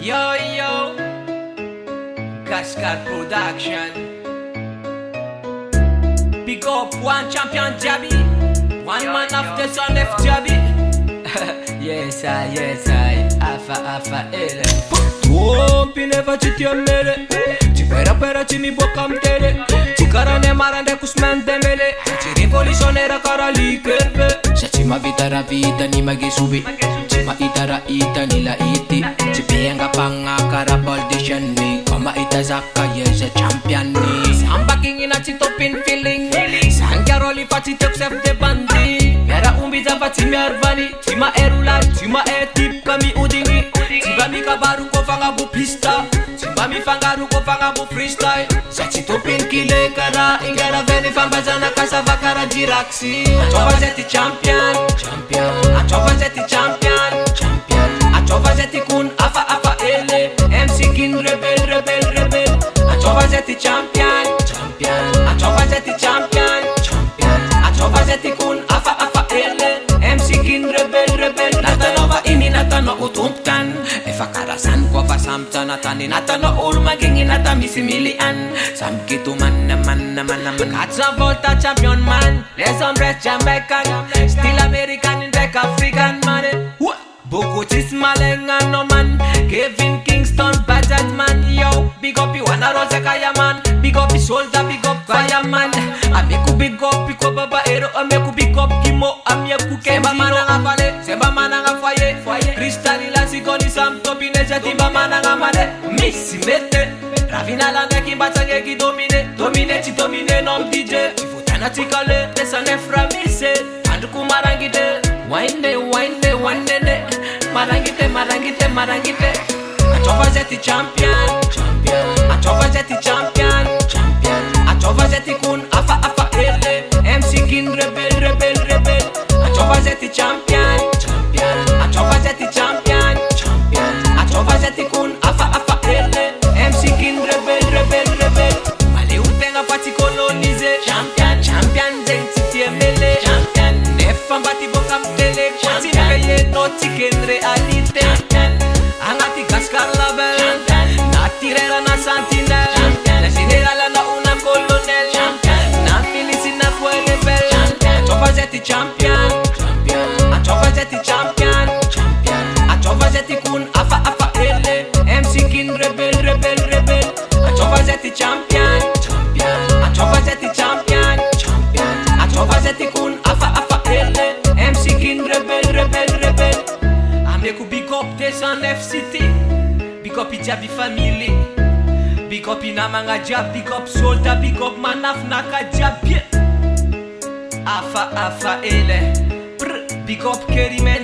Yo, yo, Cascade Production. Pick up one champion Jabby, one man of the son of Jabby. Yes, I, Alpha, L. Tu never ci tiamele, ci pera ci mi bocca mtele, ci carane marande kusmen demele, ci rivoluzionera cara li kerbe. Se ci ma vita ni magi subi, ci ma itara ni la iti, ci pienga panga cara politician ni, kama ita zakka yes a champion ni. Samba king ina ci topin feeling, sangaro li faci tok chef de bandi, mera umbiza faci mervani, ci ma erula, ci ma etip kami udingi. Tiba kabaru ko fanga bu pista, tiba mi fangaru ko fanga bu freestyle. Sachi topin kile kara ingara veni fambazana kasava kara jiraxi. Achova zeti champion, achova zeti champion. Achova zeti kun afa ele, MC king rebel. Achova zeti champion, achova zeti champion. Achova zeti kun afa ele, MC king rebel. Nata nova ini nata no utumtan. Fakarasan ko fa samta natani nata no ulma gingi nata misimilian. Sam kitu man naman. Katsa volta champion man, les hombres Jamaican, still American in back African man. Bukutis malenga no man, Kevin Kingston Bajaj man. Yo, big up you wanna rose kaya man, big up soldier, big up fireman. Ameku big up piko baba ero, ameku big up kimo, ameku kemba mananga vale, semba mananga foye. Kristali la sigoni sam topi neja timba mananga male. Missy mete, ravina la neki batanye ki domine nom DJ. Tifutana tikale, desa nefra mise, anduku marangide. Wine, marangite. Achova zeti champion. Achova zeti champion. Achova zeti kun afa ele, MC king rebel. Achova zeti champion. Achova zeti champion. Achova zeti kun afa ele, MC king rebel. Male utenga pati colonize. Champion zeti tiemele. Nefam bati boka mtele. Kwati peye noti ken realite. Angati kaskar label. Natirera na sentinel. Na generala na una colonel. Na milisi na kwe rebel. Achova zeti champion. Achova zeti champion. Achova zeti kun afa ele, MC king rebel. Achova zeti champion. Achova zeti champion. Achova zeti kun afa ele, MC king rebel. Ameku big up Desan FCT, big up Jabi family, big up Inamanga Jab, big up Solta, big up Manaf Naka Jab. Afa ele, big up Kerime.